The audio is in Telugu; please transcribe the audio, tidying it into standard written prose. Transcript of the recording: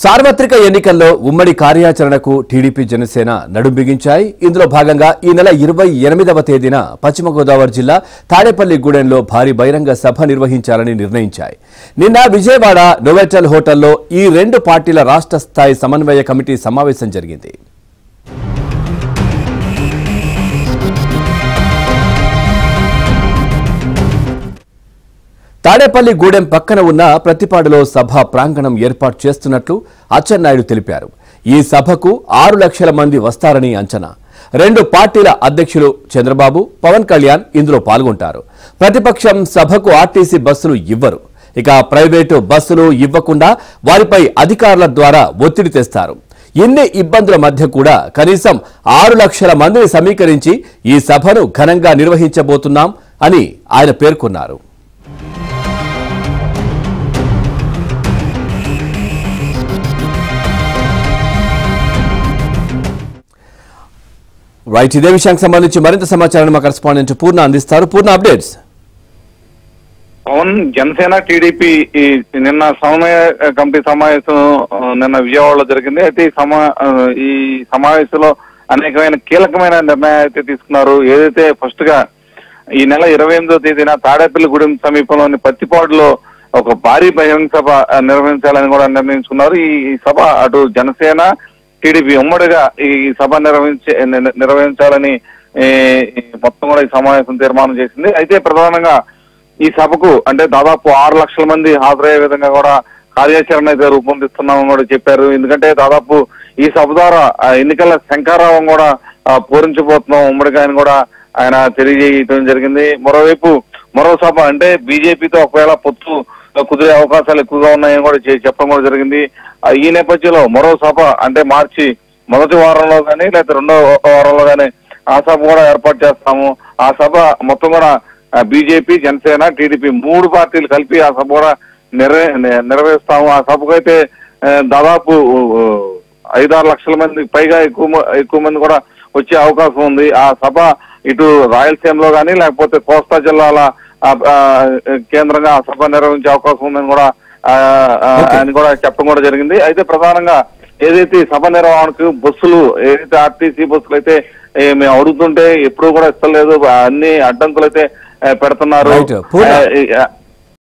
సార్వత్రిక ఎన్నికల్లో ఉమ్మడి కార్యాచరణకు టీడీపీ జనసేన నడుం బిగించాయి. ఇందులో భాగంగా ఈ నెల 28వ తేదీన పశ్చిమ గోదావరి జిల్లా తాడేపల్లిగూడెంలో భారీ బహిరంగ సభ నిర్వహించాలని నిర్ణయించాయి. నిన్న విజయవాడ నోవెటల్ హోటల్లో ఈ రెండు పార్టీల రాష్ట్ర స్థాయి సమన్వయ కమిటీ సమావేశం జరిగింది. తాడేపల్లిగూడెం పక్కన ఉన్న ప్రతిపాడులో సభ ప్రాంగణం ఏర్పాటు చేస్తున్నట్లు అచ్చెన్నాయుడు తెలిపారు. ఈ సభకు 6 లక్షల మంది వస్తారని అంచనా. రెండు పార్టీల అధ్యక్షులు చంద్రబాబు, పవన్ కళ్యాణ్ ఇందులో పాల్గొంటారు. ప్రతిపక్షం సభకు ఆర్టీసీ బస్సులు ఇవ్వరు. ఇక ప్రైవేటు బస్సులు ఇవ్వకుండా వారిపై అధికారుల ద్వారా ఒత్తిడి తెస్తారు. ఇన్ని ఇబ్బందుల మధ్య కూడా కనీసం 6 లక్షల మందిని సమీకరించి ఈ సభను ఘనంగా నిర్వహించబోతున్నాం అని ఆయన పేర్కొన్నారు. రైట్, ఇదే విషయానికి సంబంధించి మరింత సమాచారాన్ని మా కరెస్పాండెంట్ పూర్ణ అందిస్తారు. పూర్ణ, అప్డేట్స్. పవన్, జనసేన టీడీపీ నిన్న సమన్వయ కమిటీ సమావేశం నిన్న విజయవాడలో జరిగింది. అయితే ఈ సమావేశంలో అనేకమైన కీలకమైన నిర్ణయాలు అయితే తీసుకున్నారు. ఏదైతే ఫస్ట్ గా ఈ నెల 28వ తేదీన తాడేపల్లిగూడెం సమీపంలోని పత్తిపాడులో ఒక భారీ బహిరంగ సభ నిర్వహించాలని కూడా నిర్ణయించుకున్నారు. ఈ సభ అటు జనసేన టీడీపీ ఉమ్మడిగా ఈ సభ నిర్వహించాలని మొత్తం కూడా ఈ సమావేశం తీర్మానం చేసింది. అయితే ప్రధానంగా ఈ సభకు అంటే దాదాపు 6 లక్షల మంది హాజరయ్యే విధంగా కూడా కార్యాచరణ అయితే రూపొందిస్తున్నామని కూడా చెప్పారు. ఎందుకంటే దాదాపు ఈ సభ ద్వారా ఎన్నికల శంఖారావం కూడా పూరించబోతున్నాం ఉమ్మడిగా అని కూడా ఆయన తెలియజేయడం జరిగింది. మరోవైపు మరో సభ అంటే బీజేపీతో ఒకవేళ పొత్తు కుదిరే అవకాశాలు ఎక్కువగా ఉన్నాయని కూడా చెప్పడం కూడా జరిగింది. ఈ నేపథ్యంలో మరో సభ అంటే మార్చి మొదటి వారంలో కానీ లేదా 2వ వారంలో కానీ ఆ సభ కూడా ఏర్పాటు చేస్తాము. ఆ సభ మొత్తం కూడా బీజేపీ, జనసేన, టీడీపీ 3 పార్టీలు కలిపి ఆ సభ కూడా నిర్వహిస్తాము. ఆ సభకు అయితే దాదాపు 5-6 లక్షల మంది పైగా ఎక్కువ మంది కూడా వచ్చే అవకాశం ఉంది. ఆ సభ ఇటు రాయలసీమలో కానీ లేకపోతే కోస్తా జిల్లాల కేంద్రంగా ఆ సభ నిర్వహించే అవకాశం ఉందని కూడా ఆయన కూడా చెప్పడం కూడా జరిగింది. అయితే ప్రధానంగా ఏదైతే సభ నిర్వహణకు బస్సులు ఏదైతే ఆర్టీసీ బస్సులు అయితే మేము అడుగుతుంటే ఎప్పుడూ కూడా ఇస్తలేదు, అన్ని అడ్డంకులు అయితే పెడుతున్నారు.